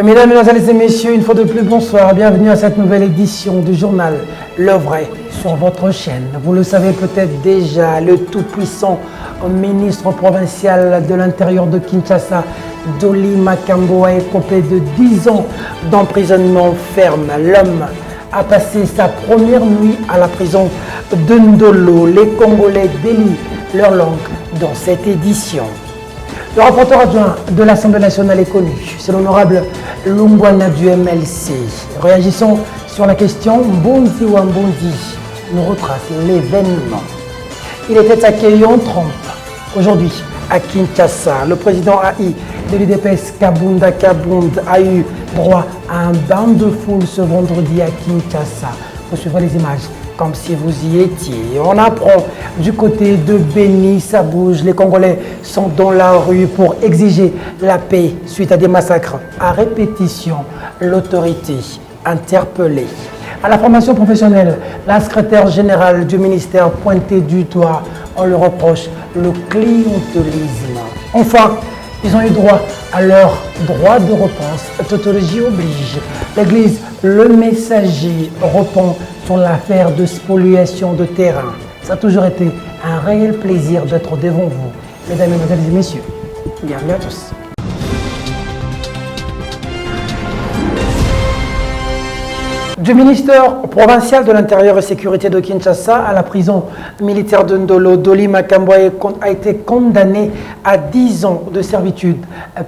Mesdames, Mesdemoiselles et Messieurs, une fois de plus, bonsoir. Bienvenue à cette nouvelle édition du journal Le Vrai sur votre chaîne. Vous le savez peut-être déjà, le tout-puissant ministre provincial de l'Intérieur de Kinshasa, Dolly Makambo, a écopé de 10 ans d'emprisonnement ferme. L'homme a passé sa première nuit à la prison de Ndolo. Les Congolais délient leur langue dans cette édition. Le rapporteur adjoint de l'Assemblée nationale est connu, c'est l'honorable Lumbwana du MLC. Réagissons sur la question Mbondi ou Mbondi nous retrace l'événement. Il était accueilli en trompe aujourd'hui à Kinshasa. Le président AI de l'UDPS Kabunda Kabund a eu droit à un bain de foule ce vendredi à Kinshasa. Vous suivez les images comme si vous y étiez. On apprend du côté de Beni, ça bouge. Les Congolais sont dans la rue pour exiger la paix suite à des massacres à répétition. L'autorité interpellée. À la formation professionnelle, la secrétaire générale du ministère pointée du doigt. On leur reproche le clientélisme. Enfin, ils ont eu droit à leur droit de réponse. Tautologie oblige. L'église Le Messager répond sur l'affaire de spoliation de terrain. Ça a toujours été un réel plaisir d'être devant vous. Mesdames, Mesdemoiselles et Messieurs, bienvenue à tous. Du ministère provincial de l'Intérieur et Sécurité de Kinshasa à la prison militaire de Ndolo, Dolly Makambo a été condamné à 10 ans de servitude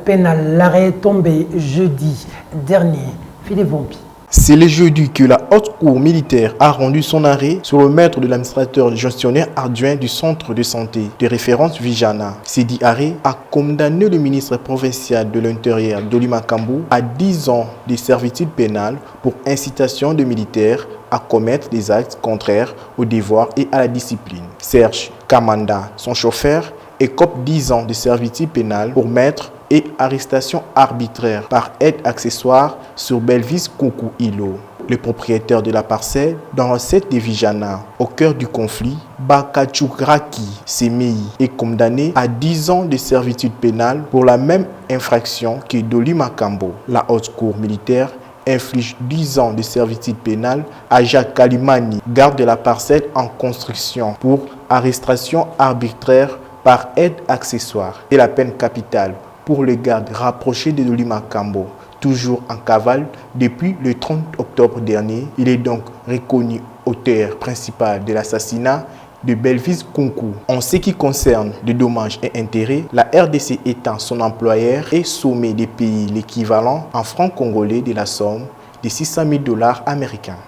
pénale. L'arrêt est tombé jeudi dernier. Philippe Vompi. C'est le jeudi que la haute cour militaire a rendu son arrêt sur le maître de l'administrateur gestionnaire adjoint du centre de santé de référence Vijana. Sidi Arrêt a condamné le ministre provincial de l'Intérieur, Dolly Makambo, à 10 ans de servitude pénale pour incitation de militaires à commettre des actes contraires au devoir et à la discipline. Serge Kamanda, son chauffeur, écope 10 ans de servitude pénale pour maître et arrestation arbitraire par aide accessoire sur Belvis Koukou Ilo. Le propriétaire de la parcelle dans le 7 de Vijana, au cœur du conflit, Bakachoukraki Semei, est condamné à 10 ans de servitude pénale pour la même infraction que Dolly Makambo. La haute cour militaire inflige 10 ans de servitude pénale à Jacques Kalimani, garde de la parcelle en construction, pour arrestation arbitraire par aide accessoire, et la peine capitale pour le garde rapproché de Dolly Makambo, toujours en cavale depuis le 30 octobre dernier. Il est donc reconnu auteur principal de l'assassinat de Belvis Koukou. En ce qui concerne les dommages et intérêts, la RDC étant son employeur et sommet des pays l'équivalent en francs congolais de la somme de 600 000 $ américains.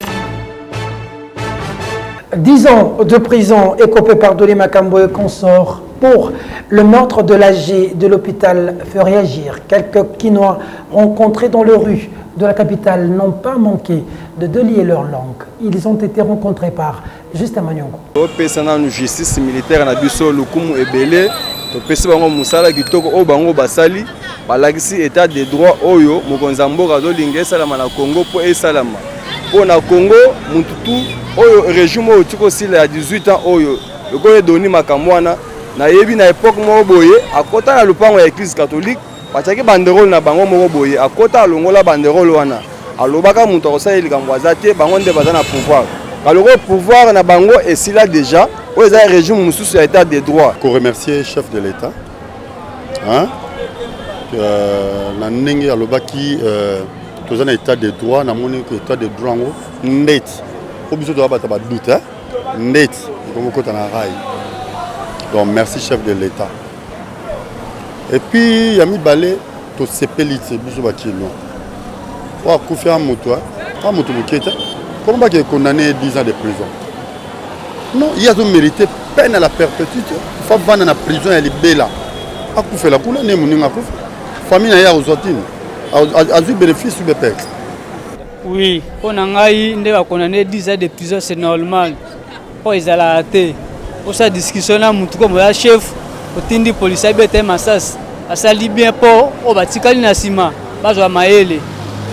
10 ans de prison écopés par Dolly Makambo et consorts pour le meurtre de l'AG de l'hôpital fait réagir. Quelques Kinois rencontrés dans les rues de la capitale n'ont pas manqué de délier leur langue. Ils ont été rencontrés par Justin Magnongo. Nous justice militaire na biso lukumu ebele to pesi bango musala kitoko o bango basali balagisi état de droit oyo mokonza mboka zo lingesa la na Congo po esalama po na Congo mututu oyo régime oyo tiko sila ya 18 ans oyo lokoye Dolly Makambo wana na yebi na époque moko boye akota na lupango ya église catholique batiaki banderole na bango moko boye akota alongola banderole wana alobaka mutu akosala likambo aza te bango nde baza na pouvoir kaloko pouvoir na bango esila déjà oyo eza régime mosusu ya état de droit. Ko remercier chef de l'état na ndenge alobaki toza na état de droit na moni ko état de droit ngo ndeti po biso to bata ba doute ndeti ko kota na rail. Donc merci chef de l'état. Et puis Yami Balé to sepeli biso ba kilo. Wa kufia moto pas moto boketa. Comment va qu'il est condamné 10 ans de prison? Non, il a mérité peine à la perpétuité. Il faut vendre la prison et libérer là. A kufela kuna ne muninga kufa. Famille na ya uzotini. A eu bénéfice sur le père. Oui, on a eu condamné 10 ans de prison, c'est normal. Pour ils allaient rater. Pour sa discussion là, mutu comme le chef, au tindi policier bête massas. A sali bien pour au batikali na sima. Bazwa maele.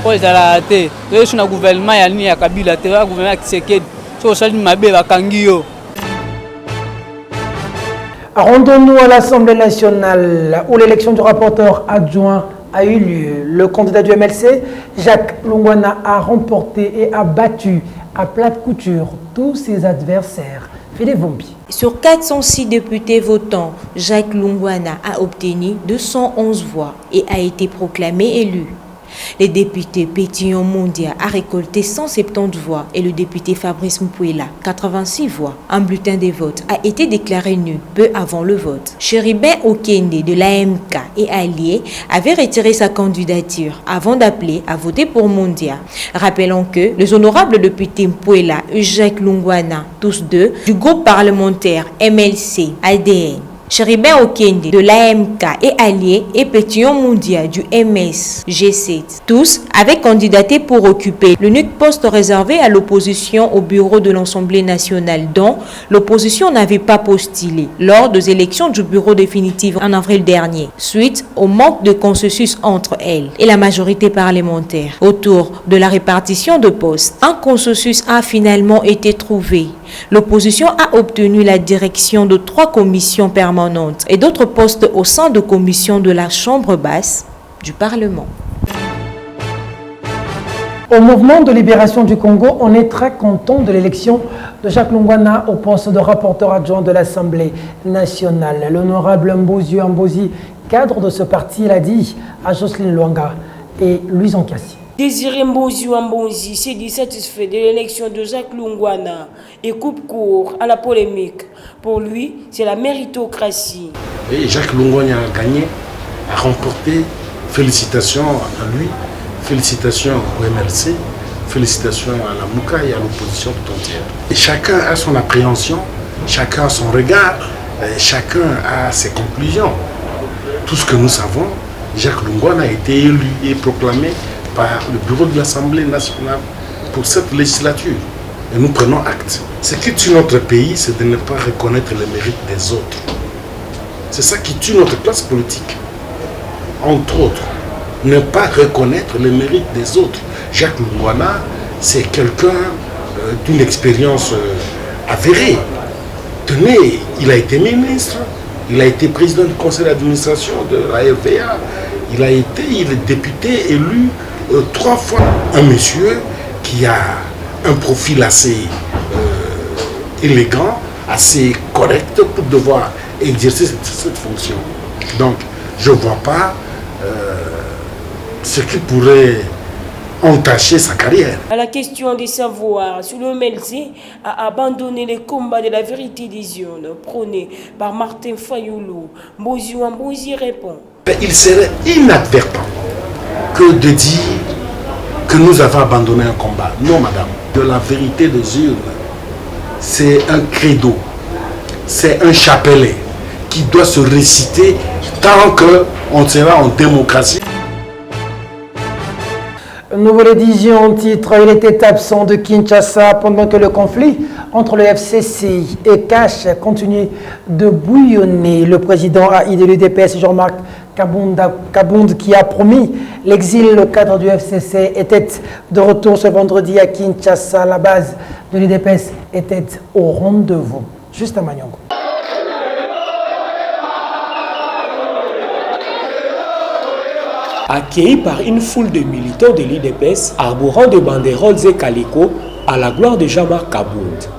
Pour ils allaient rater. Donc sur le gouvernement ya ni ya Kabila, le gouvernement qui s'est sur sali mabe bakangio. Rendons-nous à l'Assemblée nationale où l'élection du rapporteur adjoint a eu lieu. Le candidat du MLC, Jacques Lungwana, a remporté et a battu à plate couture tous ses adversaires. Philippe Vombi. Sur 406 députés votants, Jacques Lungwana a obtenu 211 voix et a été proclamé élu. Le député Pétion Mondia a récolté 170 voix et le député Fabrice Mpouela 86 voix. Un bulletin de vote a été déclaré nul peu avant le vote. Chéribin Okende de l'AMK et alliés avait retiré sa candidature avant d'appeler à voter pour Mondia. Rappelons que les honorables députés Mpouela et Jacques Lungwana, tous deux du groupe parlementaire MLC ADN, Chéribin Okende de l'AMK et alliés et Pétion Mondia du MS G7. Tous avaient candidaté pour occuper l'unique poste réservé à l'opposition au bureau de l'Assemblée nationale dont l'opposition n'avait pas postulé lors des élections du bureau définitif en avril dernier, suite au manque de consensus entre elle et la majorité parlementaire autour de la répartition de postes. Un consensus a finalement été trouvé. L'opposition a obtenu la direction de 3 commissions permanentes et d'autres postes au sein de commissions de la Chambre basse du Parlement. Au mouvement de libération du Congo, on est très content de l'élection de Jacques Lungwana au poste de rapporteur adjoint de l'Assemblée nationale. L'honorable Mbozi Mbozi, cadre de ce parti, l'a dit à Jocelyne Luanga et Louis Ankassi. Désiré Mbozi Mbozi s'est dit satisfait de l'élection de Jacques Lungwana et coupe court à la polémique. Pour lui, c'est la méritocratie. Et Jacques Lungwana a gagné, a remporté. Félicitations à lui, félicitations au MLC, félicitations à la Mouka et à l'opposition tout entière. Et chacun a son appréhension, chacun a son regard, chacun a ses conclusions. Tout ce que nous savons, Jacques Lungwana a été élu et proclamé par le bureau de l'Assemblée nationale pour cette législature. Et nous prenons acte. Ce qui tue notre pays, c'est de ne pas reconnaître les mérites des autres. C'est ça qui tue notre classe politique. Entre autres, ne pas reconnaître les mérites des autres. Jacques Lungwana, c'est quelqu'un d'une expérience avérée. Tenez, il a été ministre, il a été président du conseil d'administration de la RVA, il est député élu 3 fois. Un monsieur qui a un profil assez élégant, assez correct pour devoir exercer cette fonction. Donc, je ne vois pas ce qui pourrait entacher sa carrière. À la question de savoir si le MLC a abandonné les combats de la vérité des urnes prônés par Martin Fayoulou, Mbozi Mbozi répond. Il serait inadvertent que de dire que nous avons abandonné un combat. Non, madame. De la vérité des urnes, c'est un credo, c'est un chapelet qui doit se réciter tant qu'on sera en démocratie. Nouvelle édition, titre, il était absent de Kinshasa pendant que le conflit entre le FCC et Cash continuait de bouillonner. Le président AI de l'UDPS, Jean-Marc Kabound, qui a promis l'exil, le cadre du FCC, était de retour ce vendredi à Kinshasa. La base de l'UDPS était au rendez-vous. Juste à Magnango. Accueilli par une foule de militants de l'UDPS, arborant des banderoles et calicots à la gloire de Jean-Marc Kabound.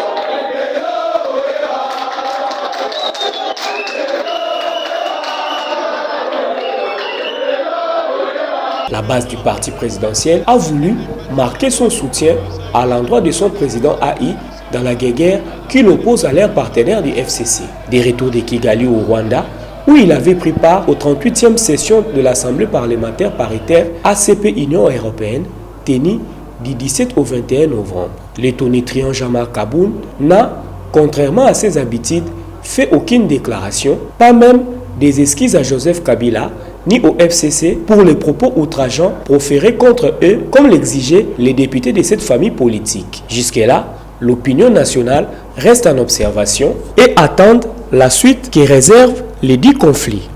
La base du parti présidentiel a voulu marquer son soutien à l'endroit de son président AI dans la guerre qui l'oppose à l'air partenaire du FCC. Des retours de Kigali au Rwanda, où il avait pris part aux 38e sessions de l'Assemblée parlementaire paritaire ACP Union européenne, tenue du 17 au 21 novembre. Le tonitruant Jean-Marc Kabound n'a, contrairement à ses habitudes, fait aucune déclaration, pas même des esquisses à Joseph Kabila, ni au FCC pour les propos outrageants proférés contre eux, comme l'exigeaient les députés de cette famille politique. Jusque-là, l'opinion nationale reste en observation et attend la suite qui réserve les 10 conflits.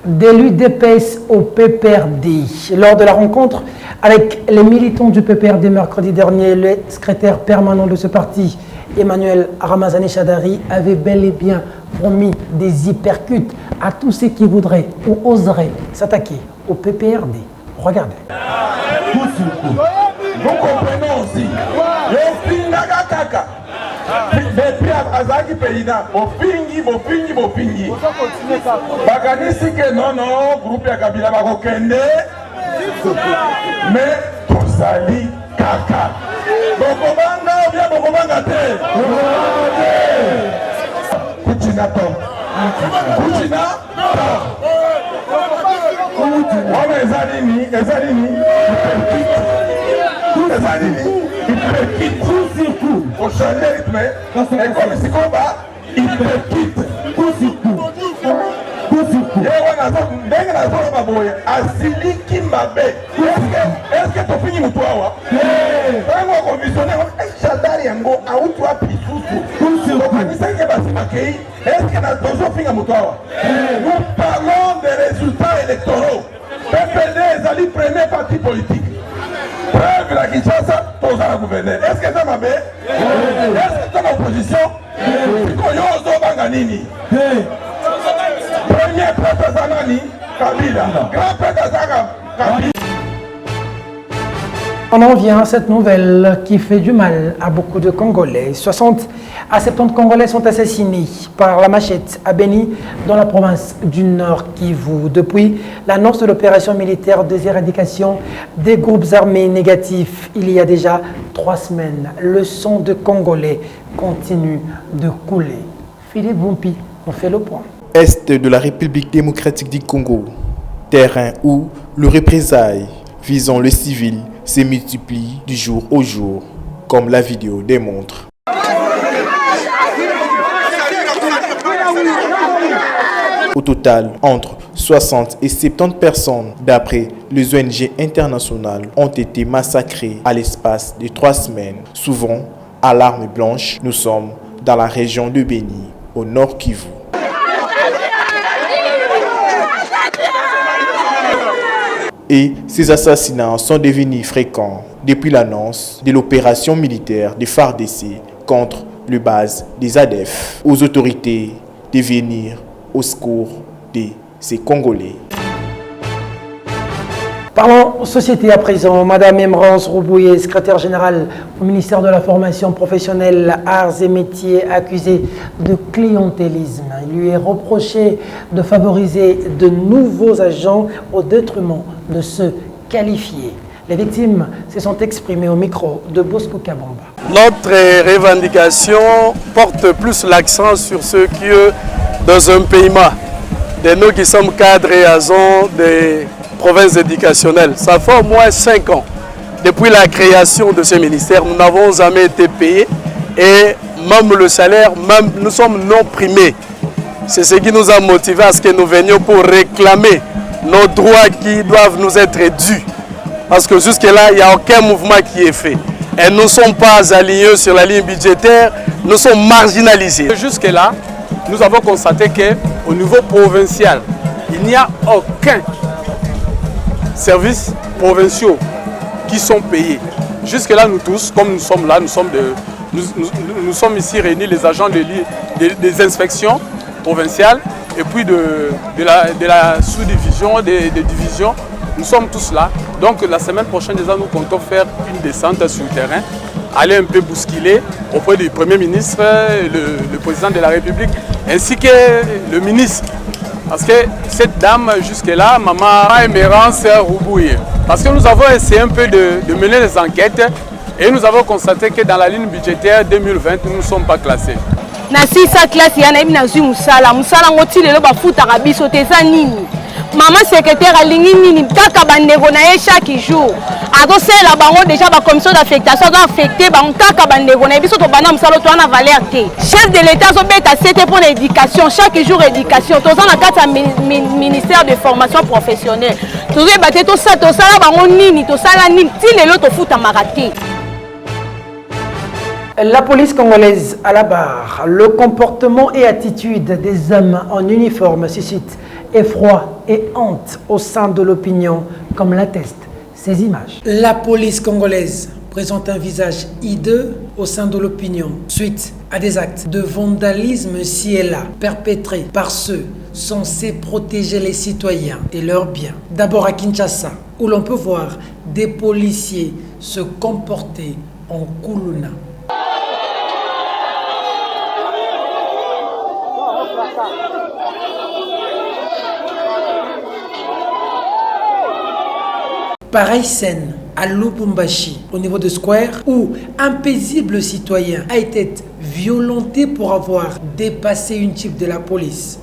De l'UDPS au PPRD. Lors de la rencontre avec les militants du PPRD mercredi dernier, le secrétaire permanent de ce parti, Emmanuel Ramazani Chadari, avait bel et bien promis des hypercutes à tous ceux qui voudraient ou oseraient s'attaquer au PPRD. Regardez. Nous comprenons aussi. Depuis Azaki Péina, Bopingi. Baganisi que non, groupe ya Kabila Bakokende. Mais Tosali Kaka. Bokobanga ou bien Bokobanga te. Kuchina to. Pour changer le rythme, et comme ici combat, il te quitte. Est-ce que tu finis mon toit? Nous parlons des résultats électoraux. PPD est allé premier parti politique. Preuve la Kinshasa, tous à la gouverner. Est-ce que ça m'a fait? Est-ce que c'est l'opposition? Premier prêtre Zanani, Kabila. Grand prêtre Kabila. On en vient à cette nouvelle qui fait du mal à beaucoup de Congolais. 60 à 70 Congolais sont assassinés par la machette à Beni, dans la province du Nord Kivu. Depuis l'annonce de l'opération militaire des éradications des groupes armés négatifs, il y a déjà 3 semaines, le sang de Congolais continue de couler. Philippe Vumpi, on fait le point. Est de la République démocratique du Congo, terrain où le représailles visant le civil se multiplient du jour au jour, comme la vidéo démontre. Au total, entre 60 et 70 personnes, d'après les ONG internationales, ont été massacrées à l'espace de 3 semaines, souvent à l'arme blanche. Nous sommes dans la région de Beni, au nord Kivu. Et ces assassinats sont devenus fréquents depuis l'annonce de l'opération militaire des FARDC contre le base des ADF, aux autorités de venir au secours de ces Congolais. Parlons société à présent. Madame Emrance Roubouye, secrétaire générale au ministère de la Formation professionnelle, Arts et Métiers, accusée de clientélisme. Il lui est reproché de favoriser de nouveaux agents au détriment de ceux qualifiés. Les victimes se sont exprimées au micro de Bosco Kabamba. Notre revendication porte plus l'accent sur ceux qui, dans un paiement, de nous qui sommes cadres et agents des provinces éducationnelles. Ça fait au moins 5 ans. Depuis la création de ce ministère, nous n'avons jamais été payés et même le salaire, même nous sommes non primés. C'est ce qui nous a motivés à ce que nous venions pour réclamer nos droits qui doivent nous être dus. Parce que jusque-là, il n'y a aucun mouvement qui est fait. Et nous ne sommes pas alignés sur la ligne budgétaire, nous sommes marginalisés. Jusque-là, nous avons constaté qu'au niveau provincial, il n'y a aucun services provinciaux qui sont payés. Jusque-là, nous tous, comme nous sommes là, nous sommes ici réunis, les agents des inspections provinciales et puis de la sous-division, des divisions, nous sommes tous là. Donc la semaine prochaine, déjà, nous comptons faire une descente sur le terrain, aller un peu bousculer auprès du Premier ministre, le président de la République, ainsi que le ministre. Parce que cette dame, jusque-là, Maman Emrance Roubouye, parce que nous avons essayé un peu de mener les enquêtes et nous avons constaté que dans la ligne budgétaire 2020, nous ne sommes pas classés. Nasi sa classe yana ibi na zui musala ngoti lelo bafuta kabiso teza nini maman secrétaire alingi nini kaka bandeko na ye chaque jour azosela bango déjà ba commission d'affectation doit affecter bango kaka bandeko na biso to bana musala to na valeur te chef de l'état zo beta c'était pour l'éducation chaque jour éducation toza na kata ministère de formation professionnelle tozo baté to sala bango nini to sala nini ti lelo to futa maraté. La police congolaise à la barre, le comportement et attitude des hommes en uniforme suscite effroi et honte au sein de l'opinion, comme l'attestent ces images. La police congolaise présente un visage hideux au sein de l'opinion, suite à des actes de vandalisme ici et là, perpétrés par ceux censés protéger les citoyens et leurs biens. D'abord à Kinshasa, où l'on peut voir des policiers se comporter en Kuluna. Pareille scène à Lubumbashi, au niveau de Square, où un paisible citoyen a été violenté pour avoir dépassé une type de la police.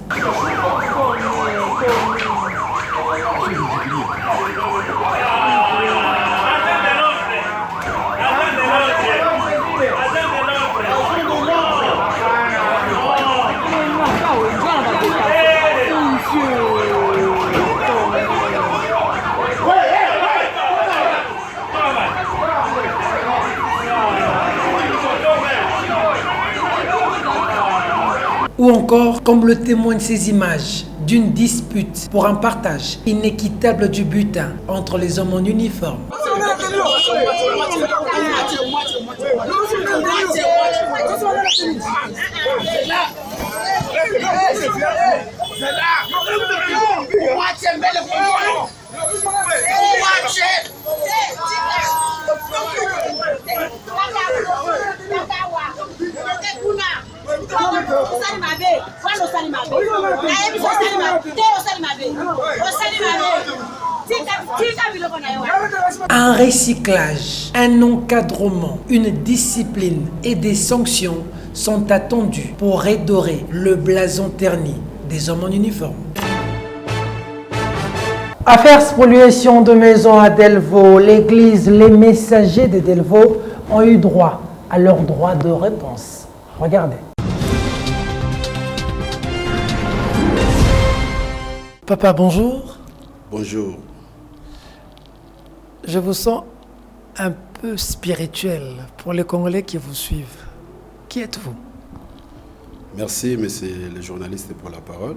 Ou encore, comme le témoignent ces images d'une dispute pour un partage inéquitable du butin entre les hommes en uniforme. Un recyclage, un encadrement, une discipline et des sanctions sont attendus pour redorer le blason terni des hommes en uniforme. Affaire spoliation de maisons à Delvaux, l'église Les Messagers de Delvaux ont eu droit à leur droit de réponse. Regardez. Papa, bonjour. Bonjour. Je vous sens un peu spirituel pour les Congolais qui vous suivent. Qui êtes-vous? Merci, monsieur le journaliste, pour la parole.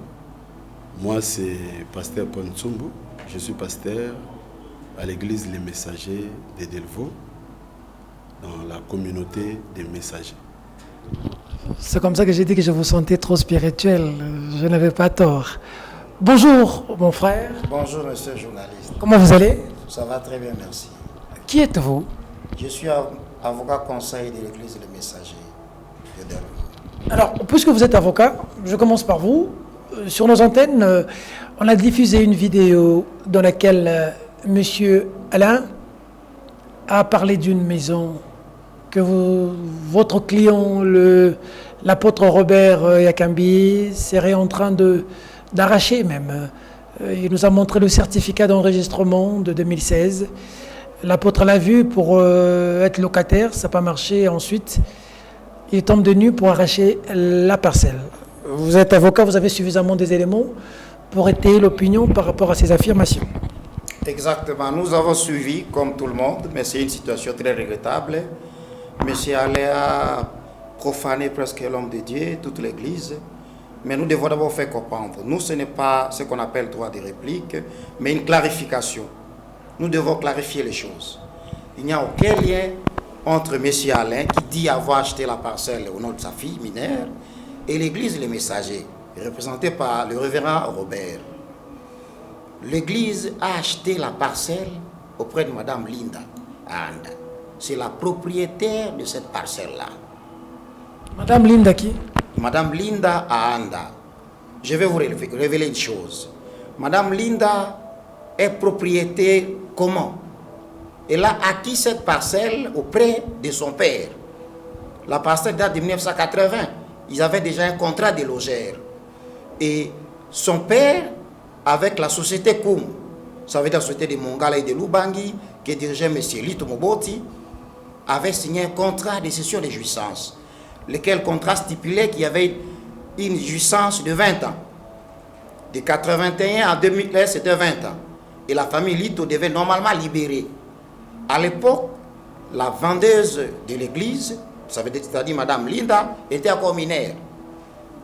Moi, c'est pasteur Ponsumbu. Je suis pasteur à l'église Les Messagers de Delvaux, dans la communauté des messagers. C'est comme ça que j'ai dit que je vous sentais trop spirituel. Je n'avais pas tort. Bonjour, mon frère. Bonjour, monsieur le journaliste. Comment vous allez? Ça va très bien, merci. Qui êtes-vous? Je suis avocat conseil de l'église Les Messagers de Delvaux. Alors, puisque vous êtes avocat, je commence par vous. Sur nos antennes, on a diffusé une vidéo dans laquelle monsieur Alain a parlé d'une maison que votre client, l'apôtre Robert Yakambi, serait en train d'arracher même. Il nous a montré le certificat d'enregistrement de 2016. L'apôtre l'a vu pour être locataire, ça n'a pas marché. Ensuite, il tombe de nu pour arracher la parcelle. Vous êtes avocat, vous avez suffisamment des éléments pour étayer l'opinion par rapport à ces affirmations. Exactement, nous avons suivi comme tout le monde, mais c'est une situation très regrettable. Monsieur Alain a profané presque l'homme de Dieu, toute l'église. Mais nous devons d'abord faire comprendre. Nous, ce n'est pas ce qu'on appelle droit de réplique, mais une clarification. Nous devons clarifier les choses. Il n'y a aucun lien entre M. Alain, qui dit avoir acheté la parcelle au nom de sa fille mineure, et l'église Les Messagers, représentée par le révérend Robert. L'église a acheté la parcelle auprès de Mme Linda Anda. C'est la propriétaire de cette parcelle-là. Mme Linda qui? Madame Linda Aanda. Je vais vous révéler une chose. Madame Linda est propriétaire comment? Elle a acquis cette parcelle auprès de son père. La parcelle date de 1980. Ils avaient déjà un contrat de logère. Et son père, avec la société Koum, ça veut dire la société de Mongala et de Lubangi, que dirigeait M. Lito Moboti, avait signé un contrat de cession de jouissance. Lequel contrat stipulait qu'il y avait une jouissance de 20 ans. De 81 à 2013, c'était 20 ans. Et la famille Lito devait normalement libérer. À l'époque, la vendeuse de l'église, c'est-à-dire Mme Linda, était encore mineure.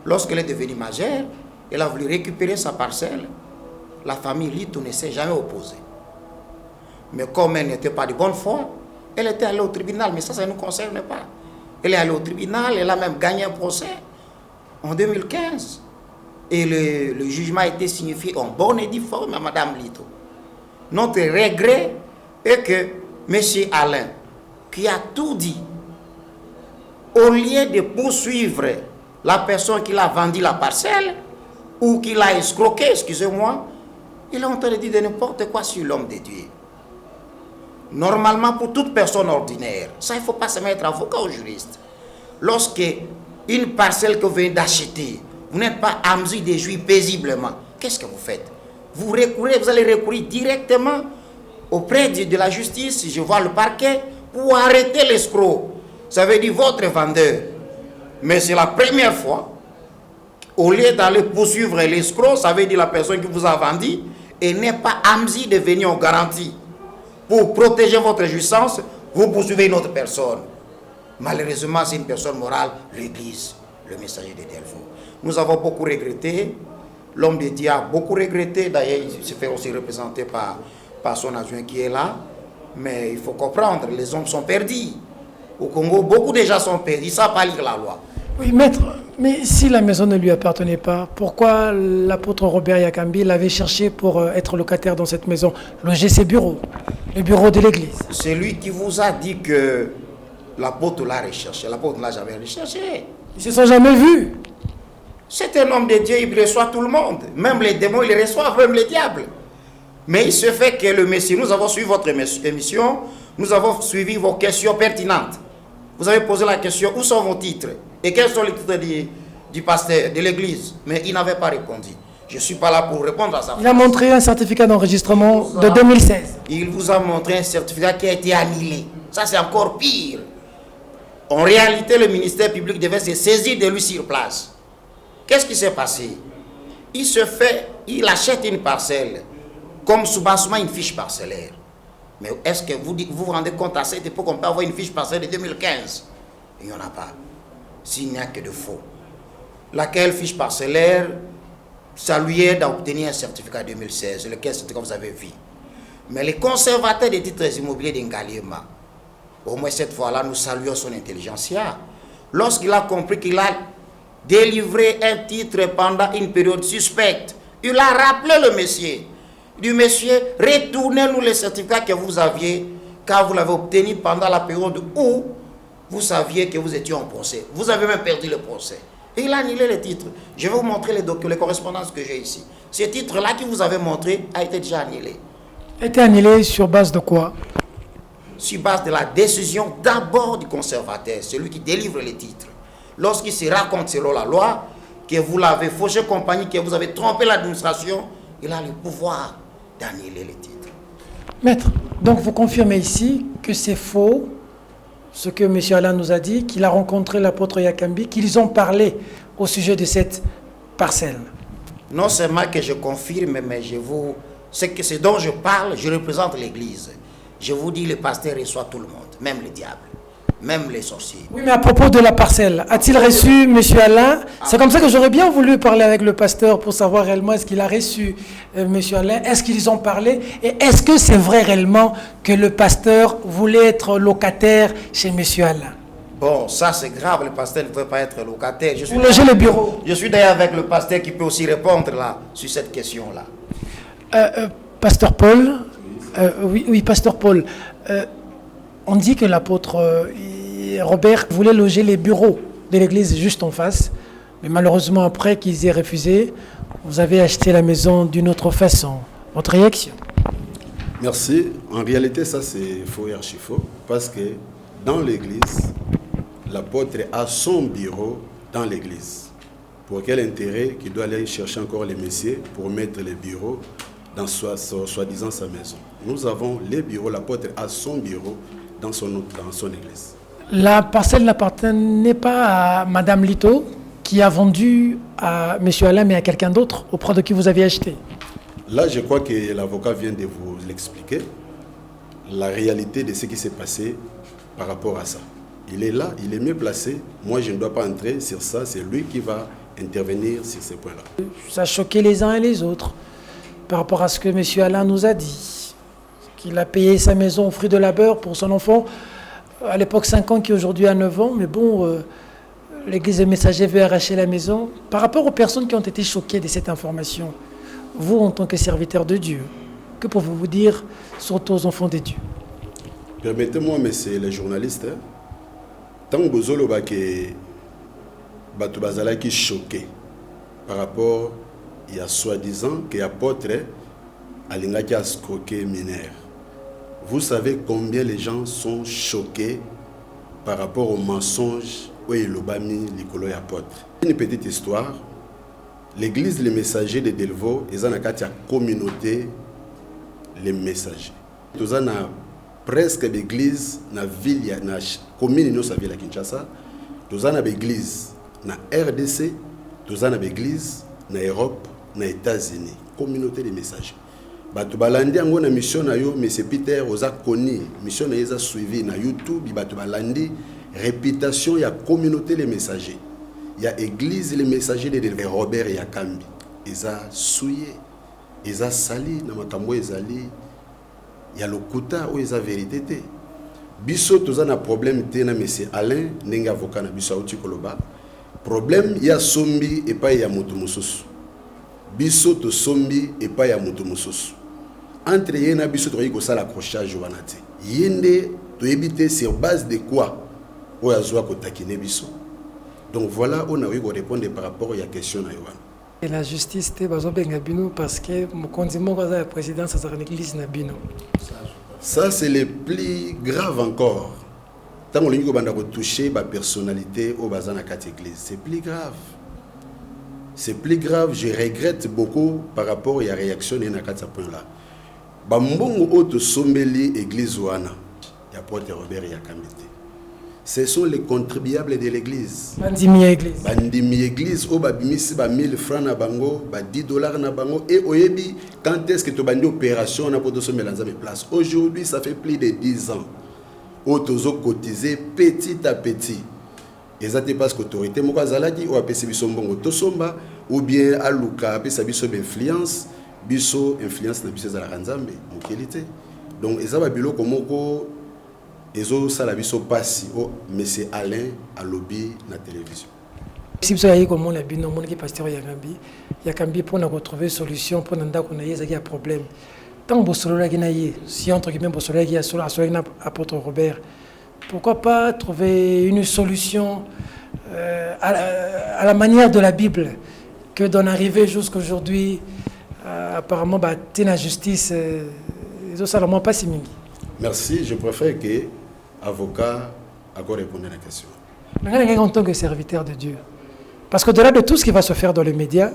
Lorsqu'elle est devenue majeure, elle a voulu récupérer sa parcelle. La famille Lito ne s'est jamais opposée. Mais comme elle n'était pas de bonne foi, Elle était allée au tribunal, mais ça ne nous concerne pas. Elle est allée au tribunal, elle a même gagné un procès en 2015. Et le jugement a été signifié en bonne et due forme à Mme Lito. Notre regret est que M. Alain, qui a tout dit, au lieu de poursuivre la personne qui l'a vendu la parcelle, ou qui l'a escroqué, excusez-moi, il est en train de dire de n'importe quoi sur l'homme de Dieu. Normalement, pour toute personne ordinaire, ça, il ne faut pas se mettre avocat ou juriste. Lorsque une parcelle que vous venez d'acheter, vous n'êtes pas à mesure de jouir paisiblement, qu'est-ce que vous faites? Vous allez recourir directement auprès de la justice, si je vois le parquet, pour arrêter l'escroc. Ça veut dire votre vendeur. Mais c'est la première fois, au lieu d'aller poursuivre l'escroc, ça veut dire la personne qui vous a vendu, et n'est pas à mesure de venir en garantie. Pour protéger votre jouissance, vous poursuivez une autre personne. Malheureusement, c'est une personne morale, l'Église, le messager de Delvaux. Nous avons beaucoup regretté, l'homme de Dieu a beaucoup regretté, d'ailleurs il se fait aussi représenter par son adjoint qui est là, mais il faut comprendre, les hommes sont perdus. Au Congo, beaucoup de gens sont perdus, ils ne savent pas lire la loi. Oui, maître, mais si la maison ne lui appartenait pas, pourquoi l'apôtre Robert Yakambi l'avait cherché pour être locataire dans cette maison, loger ses bureaux, les bureaux de l'église? C'est lui qui vous a dit que l'apôtre l'a recherché. L'apôtre ne l'a jamais recherché. Ils ne se sont jamais vus. C'est un homme de Dieu, il reçoit tout le monde. Même les démons, ils reçoivent, même les diables. Mais il se fait que le Messie, nous avons suivi votre émission, nous avons suivi vos questions pertinentes. Vous avez posé la question, où sont vos titres? Et quels sont les titres du pasteur, de l'église? Mais il n'avait pas répondu. Je ne suis pas là pour répondre à ça. Il a montré un certificat d'enregistrement de 2016. Il vous a montré un certificat qui a été annulé. Ça, c'est encore pire. En réalité, le ministère public devait se saisir de lui sur place. Qu'est-ce qui s'est passé? Il achète une parcelle, comme soubassement une fiche parcellaire. Mais est-ce que vous vous rendez compte à cette époque qu'on peut avoir une fiche parcellaire de 2015? Il n'y en a pas. S'il n'y a que de faux. Laquelle fiche parcellaire, ça lui aide à obtenir un certificat 2016, lequel certificat vous avez vu. Mais les conservateurs des titres immobiliers d'Ngaliema, au moins cette fois-là, nous saluons son intelligentsia. Lorsqu'il a compris qu'il a délivré un titre pendant une période suspecte, il a rappelé le monsieur. Du monsieur, retournez-nous les certificats que vous aviez, car vous l'avez obtenu pendant la période où vous saviez que vous étiez en procès. Vous avez même perdu le procès. Et il a annulé les titres. Je vais vous montrer les correspondances que j'ai ici. Ce titre-là qui vous avait montré a été déjà annulé. A été annulé sur base de quoi? Sur base de la décision d'abord du conservateur, celui qui délivre les titres. Lorsqu'il se raconte selon la loi que vous l'avez fauché compagnie, que vous avez trompé l'administration, il a le pouvoir d'annuler les titres. Maître, donc vous confirmez ici que c'est faux, ce que M. Alain nous a dit, qu'il a rencontré l'apôtre Yakambi, qu'ils ont parlé au sujet de cette parcelle? Non seulement que je confirme, mais ce dont je parle, je représente l'Église. Je vous dis, le pasteur reçoit tout le monde, même les diables, même les sorciers. Oui, mais à propos de la parcelle, a-t-il reçu M. Alain? C'est comme ça que j'aurais bien voulu parler avec le pasteur pour savoir réellement est-ce qu'il a reçu M. Alain, est-ce qu'ils ont parlé, et est-ce que c'est vrai réellement que le pasteur voulait être locataire chez M. Alain? Bon, ça c'est grave, le pasteur ne peut pas être locataire. Vous logez le bureau. Je suis d'ailleurs avec le pasteur qui peut aussi répondre là, sur cette question-là. Pasteur Paul, oui, Pasteur Paul, on dit que l'apôtre Robert voulait loger les bureaux de l'église juste en face, mais malheureusement après qu'ils aient refusé, vous avez acheté la maison d'une autre façon. Votre réaction? Merci. En réalité, ça c'est faux et archi-faux, parce que dans l'église, l'apôtre a son bureau dans l'église. Pour quel intérêt qu'il doit aller chercher encore les messieurs pour mettre les bureaux dans soi-disant sa maison? Nous avons les bureaux, l'apôtre a son bureau dans son église. La parcelle n'appartenait pas à Madame Lito, qui a vendu à M. Alain, mais à quelqu'un d'autre, auprès de qui vous aviez acheté? Là, je crois que l'avocat vient de vous l'expliquer, la réalité de ce qui s'est passé par rapport à ça. Il est là, il est mieux placé. Moi, je ne dois pas entrer sur ça, c'est lui qui va intervenir sur ces points-là. Ça a choqué les uns et les autres par rapport à ce que M. Alain nous a dit. qu'il a payé sa maison au fruit de labeur pour son enfant, à l'époque 5 ans, qui aujourd'hui a 9 ans. Mais bon, l'église des messagers veut arracher la maison. Par rapport aux personnes qui ont été choquées de cette information, vous, en tant que serviteur de Dieu, que pouvez-vous dire, surtout aux enfants de Dieu? Permettez-moi, messieurs les journalistes, tant que vous avez que Batou Bazala qui choqué par rapport il y a soi-disant que l'apôtre Alinga qui a escroqué mineur. Vous savez combien les gens sont choqués par rapport au mensonge où il a mis l'icolo apôtre. Une petite histoire. L'église Les Messagers de Delvaux est dans la communauté Les Messagers. Nous avons presque l'église dans la ville, dans la commune de la Kinshasa. Nous avons l'église dans la RDC, nous avons l'église dans l'Europe, dans les États-Unis. Communauté des messagers. Batu balandi ango na mission na yo, mais c'est Peter oza koni mission na yeza suivi na YouTube. Batu balandi réputation ya communauté les messagers. Il y a église les messagers de Robert Yakambi. Eza souillé, eza sali na makambo ezali. Il y a le kuta ou eza vérité te. Biso toza na problème te na monsieur Alain ndenge avocat na biso auti koloba. Problème ya sombi et pas ya mutu mususu. Biso to sombi et pas ya mutu mususu. Entre yena biso to yiko sala accrochage wana te. Yende to éviter sur base de quoi o yazwa ko takine biso. Donc voilà, on a eu à répondre par rapport à la question na yowana. Et la justice te bazo benga bino parce que mon condiment va la présidence à l'église na bino. Ça c'est le plus grave encore. Tant on lingo banda ko toucher ba personnalité au bazana kat église, c'est plus grave. C'est plus grave, je regrette beaucoup par rapport à la réaction de ce point-là. Bambongo auto sombeli église wana, ya porte Robert Yakambi. Ce sont les contribuables de l'église. Bandimi église. Bandimi église, au babimisi ba 1000 francs na bango, ba 10 dollars na bango, et oyebi, quand est-ce que tu bandi opération na poto somelanza mes places? Aujourd'hui, ça fait plus de 10 ans. Autozo cotisé petit à petit. Exactement parce que l'autorité moko azalaki ou apesi biso mbongo tosomba ou bien aluka apesa biso influence na biso za la nzambe mokelité. Donc ezaba biloko moko ezo sala biso pasi o monsieur Alain a lobby na télévision. Si vous avez comment la bino mon qui pasteur Yakambi pour retrouver solution pour nanda ko na yezaki a problème. Tant bosolola ki na ye si entre guillemets bosolola ki a solo na apôtre Robert. Pourquoi pas trouver une solution à la manière de la Bible que d'en arriver jusqu'aujourd'hui apparemment la justice ils pas si mingi. Merci, je préfère que avocat encore répondre à la question. En tant que serviteur de Dieu, parce qu'au-delà de tout ce qui va se faire dans les médias,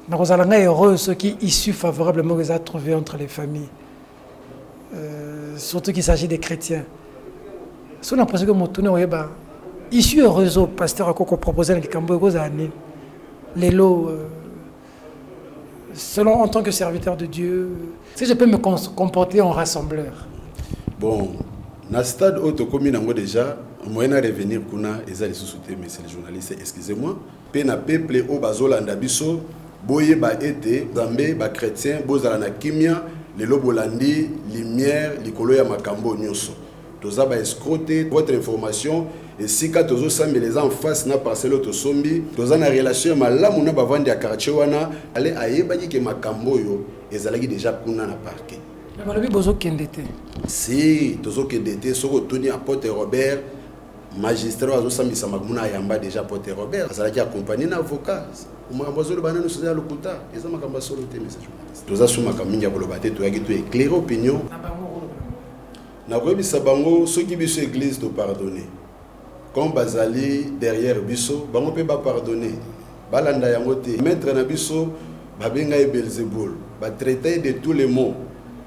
nous allons être heureux ceux qui issus favorablement les a trouvés entre les familles, surtout qu'il s'agit des chrétiens. Si on a l'impression que mon tournoi est issu au réseau, pasteur a proposé le Cambo les lots, selon en tant que serviteur de Dieu, si je peux me comporter en rassembleur. Bon, dans le stade où tu as déjà, moyen de revenir kuna et les sous-soutés, messieurs les journalistes, excusez-moi. Pena peuple au bazolanda biso, boye ba été, zambé ba chrétien, bozala na kimia, les lobolandi, lumière, likolo ya makambo nyonso. Toza ba escroter votre information et si ka tozo sambe les en face na parcelle to sombi, toza na relation malamu na bavandi ya quartier wana, ale ayebaki ke makambo yo ezalaki déjà kuna na parquet. Mais bozo kendete. Si tozo kendete soko toni apôtre Robert magistrat azo sambisa magmuna yamba déjà apôtre Robert, azalaki accompagné na avocat. Umambozolo banano soza lokuta, eza makamba solo te message. Toza suma kaminga koloba te to yaki to éclairer opinion. Nakoyebisa bango soki biso église to pardonner. Comme bazali derrière biso, bango pe ba pardonner. Balanda yango te. Maître na biso babenga e Belzéboul, ba traiter de tous les maux.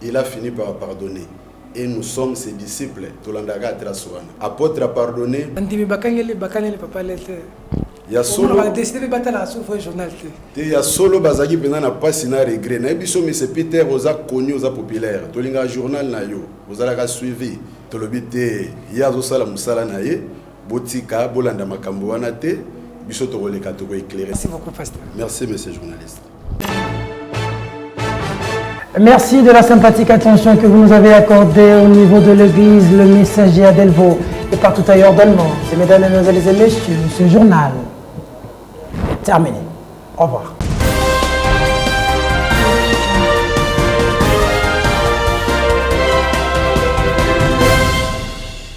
Il a fini par pardonner. Et nous sommes ses disciples. Tolandaka traswana. Apôtre a pardonné. Andimi bakangeli papa lete. Ya solo on va décider battre la souffre journal te. Ya solo bazaki pena na pasi na regret. Na biso mais c'est Peter oza connu oza populaire. Tolinga journal na yo. Oza la suivi. Tolobite ya zo sala musala na ye. Botika bolanda makambo wana te. Biso to roleka to éclairer. Merci beaucoup pasteur. Merci monsieur journaliste. Merci de la sympathique attention que vous nous avez accordée au niveau de l'église Le Messager à Delvaux et partout ailleurs dans le monde. Mesdames, Mesdemoiselles et Messieurs, ce journal est terminé. Au revoir.